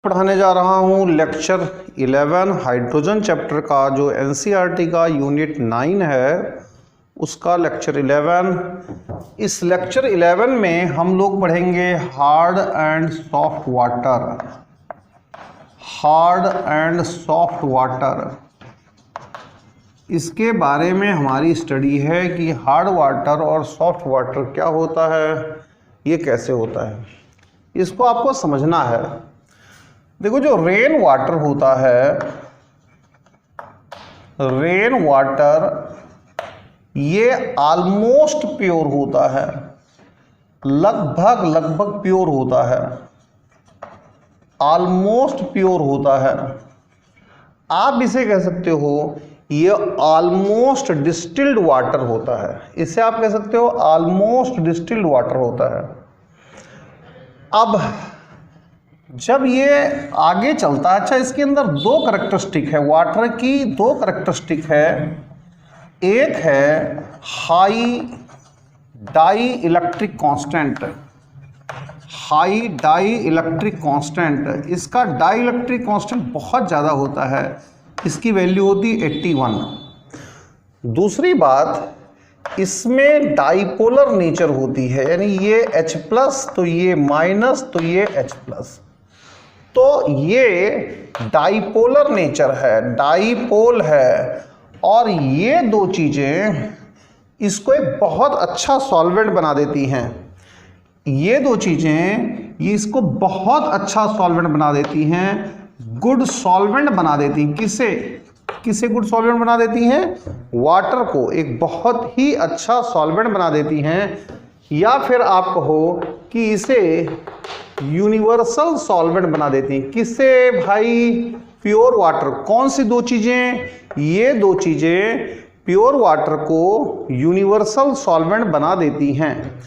पढ़ाने जा रहा हूँ लेक्चर 11 हाइड्रोजन चैप्टर का जो एनसीईआरटी का यूनिट 9 है उसका लेक्चर 11। इस लेक्चर 11 में हम लोग पढ़ेंगे hard and soft water. Hard and soft water, इसके बारे में हमारी स्टडी है कि हार्ड वाटर और सॉफ्ट वाटर क्या होता है, ये कैसे होता है, इसको आपको समझना है। देखो, जो रेन वाटर होता है, रेन वाटर ये ऑलमोस्ट प्योर होता है, लगभग प्योर होता है, ऑलमोस्ट प्योर होता है। आप इसे कह सकते हो ये ऑलमोस्ट डिस्टिल्ड वाटर होता है, इसे आप कह सकते हो ऑलमोस्ट डिस्टिल्ड वाटर होता है। अब जब ये आगे चलता है, अच्छा इसके अंदर दो करैक्टरिस्टिक है, वाटर की दो करैक्टरिस्टिक है। एक है high dielectric constant, high dielectric constant, इसका डाई इलेक्ट्रिक कांस्टेंट बहुत ज़्यादा होता है, इसकी वैल्यू होती है 81। दूसरी बात, इसमें डाइपोलर नेचर होती है, यानी ये H प्लस तो ये माइनस तो ये H प्लस, तो ये डाइपोलर नेचर है, डाइपोल है। और ये दो चीज़ें इसको एक बहुत अच्छा सॉल्वेंट बना देती हैं। ये दो चीज़ें ये इसको बहुत अच्छा सॉल्वेंट बना देती हैं, गुड सॉल्वेंट बना देती हैं। किसे गुड सॉल्वेंट बना देती हैं? वाटर को एक बहुत ही अच्छा सॉल्वेंट बना देती हैं। या फिर आप कहो कि इसे यूनिवर्सल सॉल्वेंट बना देती हैं। किससे भाई? Pure water. कौन सी दो चीज़ें? ये दो चीज़ें प्योर वाटर को यूनिवर्सल सॉल्वेंट बना देती हैं।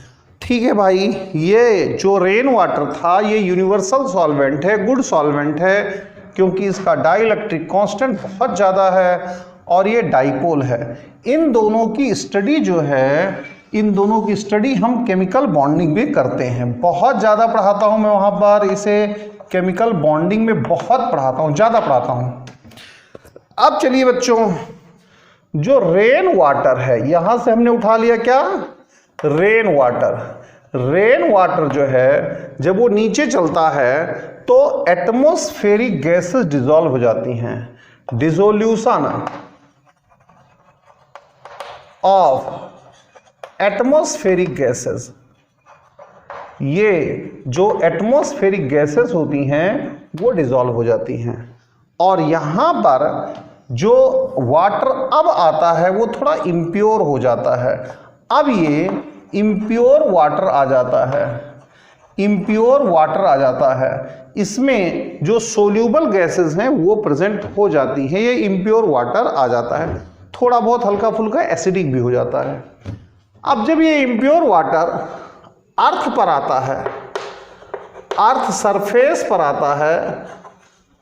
ठीक है भाई, ये जो रेन वाटर था ये यूनिवर्सल सॉल्वेंट है, गुड सॉल्वेंट है, क्योंकि इसका डाई इलेक्ट्रिक कांस्टेंट बहुत ज़्यादा है और ये डाइपोल है। इन दोनों की स्टडी जो है, इन दोनों की स्टडी हम केमिकल बॉन्डिंग भी करते हैं। बहुत ज़्यादा पढ़ाता हूँ मैं वहाँ पर, इसे केमिकल बॉन्डिंग में बहुत पढ़ाता हूँ, ज़्यादा पढ़ाता हूँ। अब चलिए बच्चों, जो रेन वाटर है, यहाँ से हमने उठा लिया क्या? Rain water. रेन वाटर जो है जब वो नीचे चलता है तो एटमॉस्फेरिक गैसेस डिसॉल्व हो जाती हैं। डिसोल्यूशन ऑफ एटमॉस्फेरिक गैसेस, ये जो एटमॉस्फेरिक गैसेस होती हैं वो डिसॉल्व हो जाती हैं। और यहाँ पर जो वाटर अब आता है वो थोड़ा इम्प्योर हो जाता है। अब ये इम्प्योर वाटर आ जाता है, इम्प्योर वाटर आ जाता है। इसमें जो सोल्यूबल गैसेस हैं वो प्रेजेंट हो जाती हैं, ये इम्प्योर वाटर आ जाता है। थोड़ा बहुत हल्का फुल्का एसिडिक भी हो जाता है। अब जब ये इम्प्योर वाटर अर्थ पर आता है, अर्थ सरफेस पर आता है,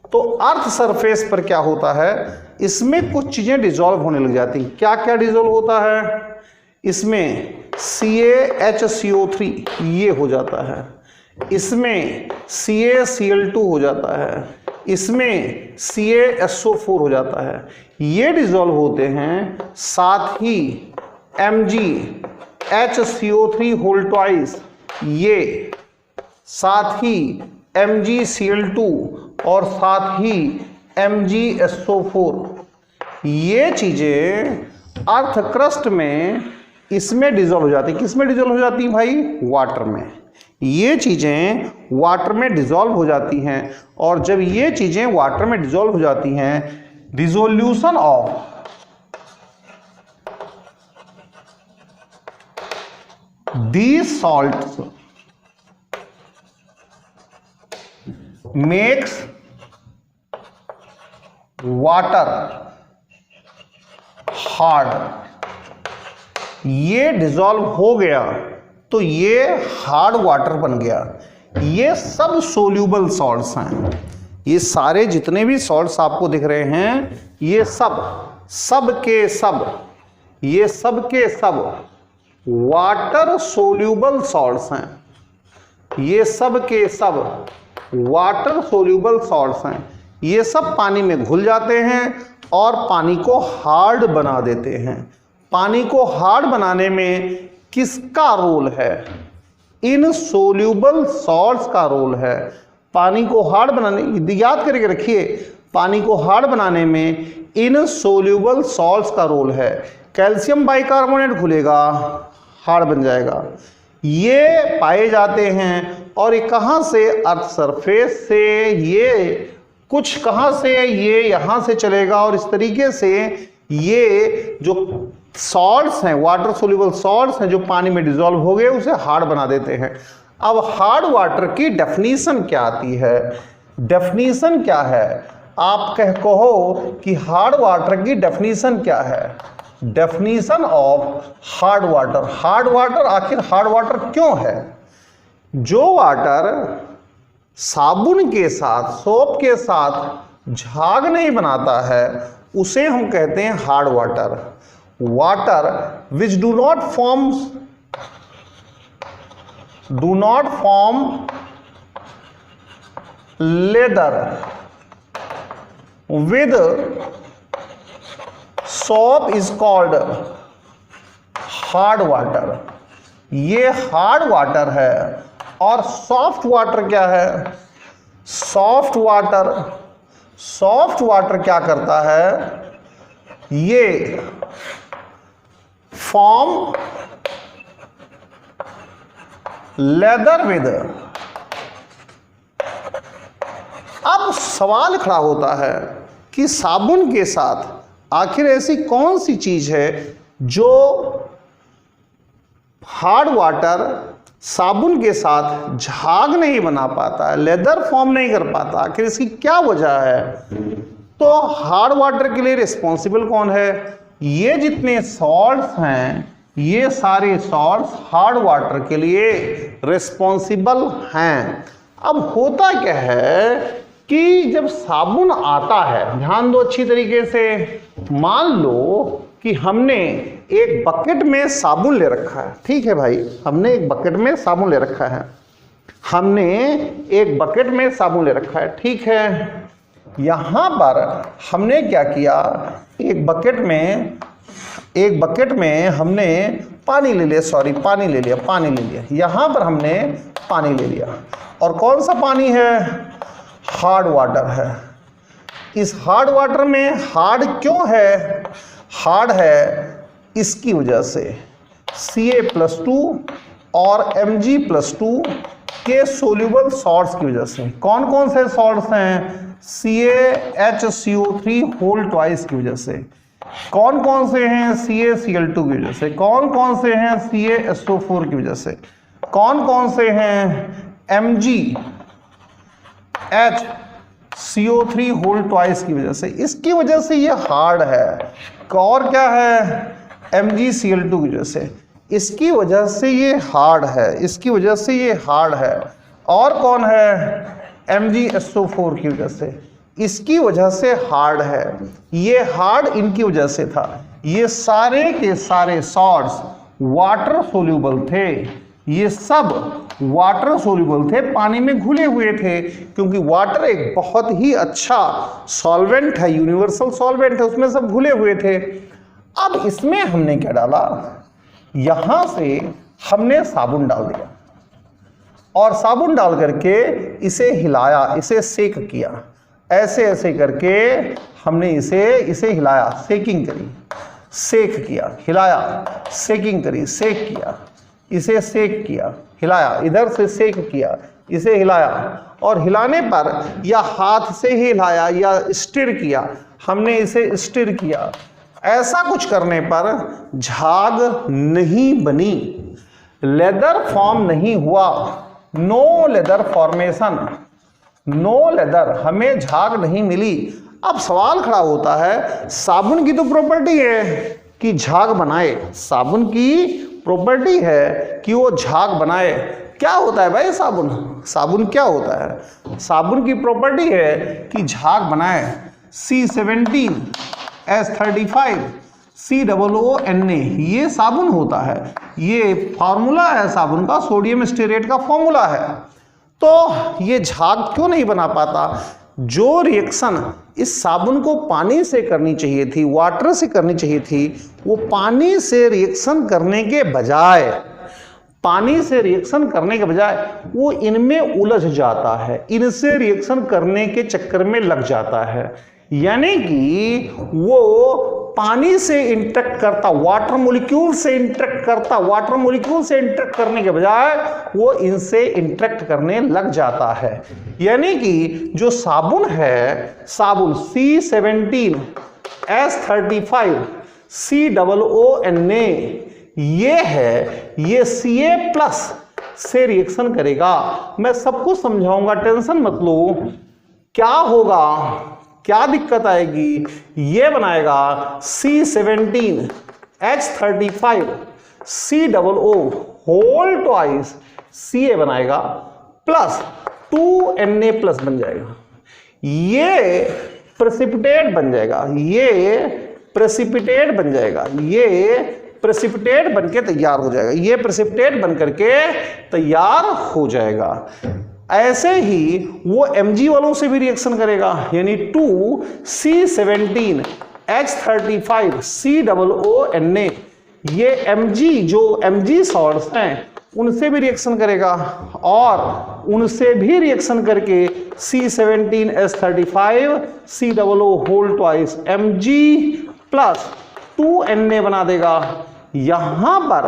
तो अर्थ सरफेस पर क्या होता है? इसमें कुछ चीज़ें डिसॉल्व होने लग जाती हैं। क्या क्या डिसॉल्व होता है? इसमें CaHCO3 ये हो जाता है, इसमें CaCl2 हो जाता है, इसमें CaSO4 हो जाता है, ये डिसॉल्व होते हैं। साथ ही MgHCO3 होल ट्वाइस, ये साथ ही MgCl2 और साथ ही MgSO4, ये चीज़ें अर्थ क्रस्ट में इसमें डिसॉल्व हो जाती है। किस में डिसॉल्व हो जाती है भाई? वाटर में। ये चीज़ें वाटर में डिसॉल्व हो जाती हैं। और जब ये चीज़ें वाटर में डिसॉल्व हो जाती हैं, dissolution of these salts makes water hard। ये डिसॉल्व हो गया तो ये हार्ड वाटर बन गया। ये सब सोल्यूबल सॉल्ट्स हैं। ये सारे जितने भी सॉल्ट्स आपको दिख रहे हैं, ये सब के सब वाटर सोल्यूबल सॉल्ट्स हैं। ये सब के सब वाटर सोल्यूबल सॉल्ट्स हैं, ये सब पानी में घुल जाते हैं और पानी को हार्ड बना देते हैं। पानी को हार्ड बनाने में किसका रोल है? इनसोल्यूबल सॉल्ट्स का रोल है। पानी को हार्ड बनाने, याद करके रखिए, पानी को हार्ड बनाने में इनसोल्यूबल सॉल्ट्स का रोल है। कैल्शियम बाइकार्बोनेट घुलेगा, हार्ड बन जाएगा। ये पाए जाते हैं और ये कहाँ से? अर्थ सरफेस से। ये कुछ कहाँ से? ये यहाँ से चलेगा और इस तरीके से ये जो सॉल्ट्स हैं, वाटर सोल्यूबल सॉल्ट्स हैं जो पानी में डिसॉल्व हो गए, उसे हार्ड बना देते हैं। अब हार्ड वाटर की डेफिनीशन क्या आती है? डेफिनीशन क्या है? आप कहो कि हार्ड वाटर की डेफिनीशन क्या है? Definition of hard water. Hard water, आखिर हार्ड वाटर क्यों है? जो वाटर साबुन के साथ, सोप के साथ झाग नहीं बनाता है, उसे हम कहते हैं hard water. Water which do not form lather with soap is called hard water। ये हार्ड वाटर है। और सॉफ्ट वाटर क्या है? सॉफ्ट वाटर क्या करता है? ये फॉर्म लेदर विद। अब सवाल खड़ा होता है कि साबुन के साथ आखिर ऐसी कौन सी चीज है जो हार्ड वाटर साबुन के साथ झाग नहीं बना पाता है, लेदर फॉर्म नहीं कर पाता? आखिर इसकी क्या वजह है? तो हार्ड वाटर के लिए रिस्पॉन्सिबल कौन है? ये जितने सॉल्ट्स हैं, ये सारे सॉल्ट्स हार्ड वाटर के लिए रिस्पॉन्सिबल हैं। अब होता क्या है कि जब साबुन आता है, ध्यान दो अच्छी तरीके से, मान लो कि हमने एक बकेट में साबुन ले रखा है। ठीक है भाई, हमने एक बकेट में साबुन ले रखा है। ठीक है, यहाँ पर हमने क्या किया? एक बकेट में हमने पानी ले लिया। यहाँ पर हमने पानी ले लिया, और कौन सा पानी है? हार्ड वाटर है। इस हार्ड वाटर में हार्ड क्यों है? हार्ड है इसकी वजह से Ca+2 और Mg+2 के सोल्यूबल सॉल्ट्स की वजह से। कौन कौन से सॉल्ट्स हैं? CaHCO3 होल ट्वाइस की वजह से। कौन कौन से हैं? CaCl2 की वजह से। कौन कौन से हैं? CaSO4 की वजह से। कौन कौन से हैं? MgHCO3 होल ट्वाइस की वजह से। इसकी वजह से ये हार्ड है। और क्या है? MgCl2 की वजह से। इसकी वजह से ये हार्ड है। और कौन है? MgSO4 की वजह से। इसकी वजह से हार्ड है। ये हार्ड इनकी वजह से था। ये सारे के सारे सॉल्ट्स वाटर सोल्यूबल थे। ये सब वाटर सोल्यूबल थे, पानी में घुले हुए थे, क्योंकि वाटर एक बहुत ही अच्छा सॉल्वेंट है, यूनिवर्सल सॉल्वेंट है, उसमें सब घुले हुए थे। अब इसमें हमने क्या डाला? यहां से हमने साबुन डाल दिया, और साबुन डाल करके इसे हिलाया, इसे सेक किया। ऐसे ऐसे करके हमने इसे हिलाया, सेकिंग करी, सेक किया, हिलाया, सेकिंग करी, सेक किया, इसे सेक किया, हिलाया, इधर से सेक किया, इसे हिलाया, और हिलाने पर या हाथ से ही हिलाया या स्टिर किया, हमने इसे स्टिर किया। ऐसा कुछ करने पर झाग नहीं बनी, लेदर फॉर्म नहीं हुआ, no lather formation, no lather, हमें झाग नहीं मिली। अब सवाल खड़ा होता है, साबुन की तो प्रॉपर्टी है कि झाग बनाए, साबुन की प्रॉपर्टी है कि वो झाग बनाए। क्या होता है भाई साबुन? साबुन क्या होता है? साबुन की प्रॉपर्टी है कि झाग बनाए। C17H35 COONA, ये साबुन होता है, ये फार्मूला है साबुन का, सोडियम स्टेरेट का फार्मूला है। तो ये झाग क्यों नहीं बना पाता? जो रिएक्शन इस साबुन को पानी से करनी चाहिए थी, वाटर से करनी चाहिए थी, वो पानी से रिएक्शन करने के बजाय वो इनमें उलझ जाता है, इनसे रिएक्शन करने के चक्कर में लग जाता है। यानी कि वो पानी से इंटरेक्ट करता, वाटर मॉलिक्यूल से इंटरेक्ट करने के बजाय वो इनसे इंटरेक्ट करने लग जाता है। यानी कि जो साबुन है, साबुन C17H35COONA ये Ca+ से रिएक्शन करेगा। मैं सबको समझाऊंगा, टेंशन मत लो। क्या होगा, क्या दिक्कत आएगी? ये बनाएगा C17H35COO होल ट्वाइस Ca बनाएगा प्लस 2Na+ बन जाएगा। ये प्रेसिपिटेट बन जाएगा, ये प्रेसिपिटेट बन के तैयार हो जाएगा, ये प्रेसिपिटेट बन करके तैयार हो जाएगा। ऐसे ही वो Mg वालों से भी रिएक्शन करेगा, यानी 2C17H35COONA ये Mg जो Mg सॉल्ट्स हैं उनसे भी रिएक्शन करेगा और उनसे भी रिएक्शन करके C17H35COO whole twice Mg plus 2Na बना देगा। यहां पर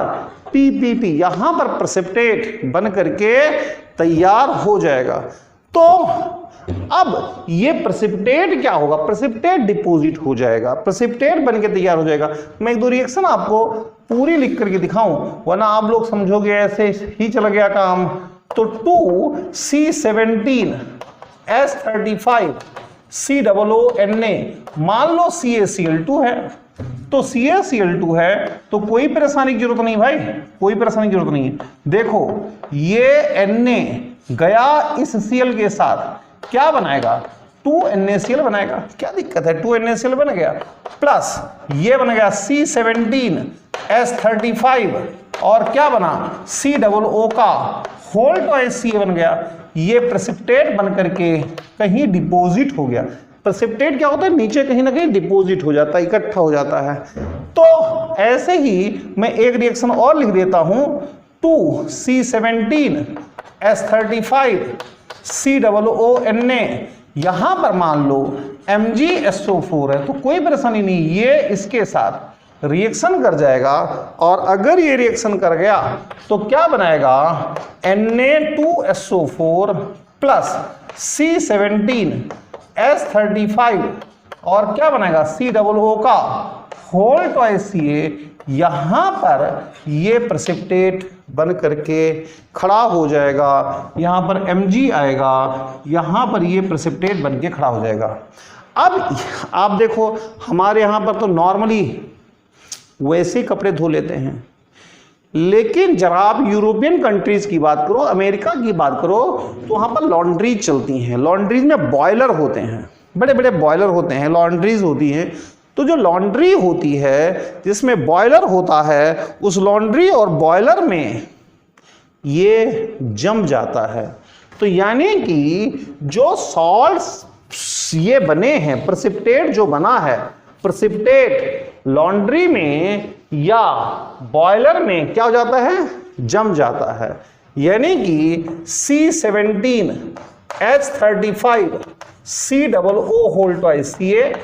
PPP, यहां पर प्रेसिपिटेट बन करके तैयार हो जाएगा। तो अब ये प्रेसिपिटेट क्या होगा? प्रेसिपिटेट डिपोजिट हो जाएगा, प्रेसिपिटेट बन के तैयार हो जाएगा। मैं एक दो रिएक्शन आपको पूरी लिख करके दिखाऊं, वरना आप लोग समझोगे ऐसे ही चला गया काम। तो 2C17H35COONA, मान लो CaCl2 है, तो CaCl2 है तो कोई परेशानी की जरूरत नहीं भाई, कोई परेशानी की जरूरत नहीं है। देखो ये Na गया इस Cl के साथ, क्या बनाएगा? 2NaCl बनाएगा। क्या दिक्कत है? 2NaCl बन गया, प्लस ये बन गया C17H35 और क्या बना? COO का होल ट्वाइस Ca बन गया। ये प्रेसिपिटेट बन करके कहीं डिपोजिट हो गया। प्रेसिपिटेट क्या होता है? नीचे कहीं ना कहीं डिपोजिट हो जाता है, इकट्ठा हो जाता है। तो ऐसे ही मैं एक रिएक्शन और लिख देता हूं, 2C17H35COONA, यहां पर मान लो MgSO4 है तो कोई परेशानी नहीं, ये इसके साथ रिएक्शन कर जाएगा और अगर ये रिएक्शन कर गया तो क्या बनाएगा? Na2SO4 प्लस C17H35 और क्या बनाएगा? COO का होल ट्वाइस Ca। यहां पर ये प्रेसिपिटेट बन करके खड़ा हो जाएगा, यहां पर Mg आएगा, यहां पर ये प्रेसिपिटेट बन के खड़ा हो जाएगा। अब आप देखो हमारे यहां पर तो नॉर्मली वैसे ही कपड़े धो लेते हैं, लेकिन जब आप यूरोपियन कंट्रीज की बात करो, अमेरिका की बात करो, तो वहाँ पर लॉन्ड्रीज चलती हैं। लॉन्ड्रीज में बॉयलर होते हैं, बड़े बड़े बॉयलर होते हैं, लॉन्ड्रीज होती हैं। तो जो लॉन्ड्री होती है जिसमें बॉयलर होता है, उस लॉन्ड्री और बॉयलर में ये जम जाता है। तो यानी कि जो सॉल्ट्स ये बने हैं, प्रेसिपिटेट जो बना है, प्रेसिपिटेट लॉन्ड्री में या बॉयलर में क्या हो जाता है? जम जाता है। यानी कि C17H35COO होल ट्वाइस Ca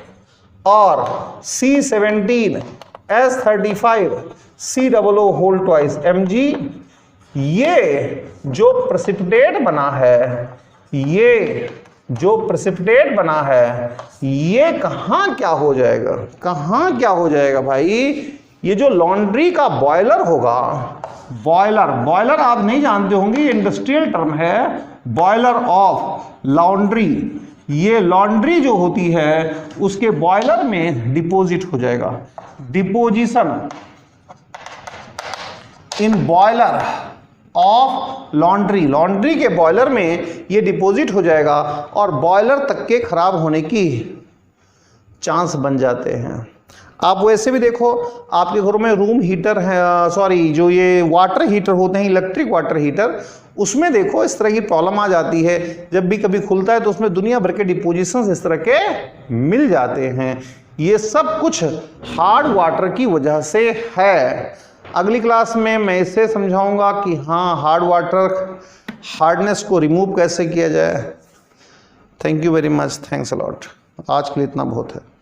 और C17H35COO होल ट्वाइस Mg, ये जो प्रेसिपिटेट बना है, ये जो प्रेसिपिटेट बना है, ये कहाँ क्या हो जाएगा? कहाँ क्या हो जाएगा भाई? ये जो लॉन्ड्री का बॉयलर होगा, बॉयलर आप नहीं जानते होंगे, ये इंडस्ट्रियल टर्म है, बॉयलर ऑफ लॉन्ड्री। ये लॉन्ड्री जो होती है उसके बॉयलर में डिपॉजिट हो जाएगा। Deposition in boiler of laundry, laundry के बॉयलर में ये डिपॉजिट हो जाएगा और बॉयलर तक के खराब होने की चांस बन जाते हैं। आप वैसे भी देखो, आपके घरों में रूम हीटर है, सॉरी जो ये वाटर हीटर होते हैं, इलेक्ट्रिक वाटर हीटर, उसमें देखो इस तरह की प्रॉब्लम आ जाती है। जब भी कभी खुलता है तो उसमें दुनिया भर के डिपोजिशंस इस तरह के मिल जाते हैं। ये सब कुछ हार्ड वाटर की वजह से है। अगली क्लास में मैं इसे समझाऊंगा कि हाँ हार्ड वाटर हार्डनेस को रिमूव कैसे किया जाए। Thank you very much, thanks a lot. आज के लिए इतना बहुत है।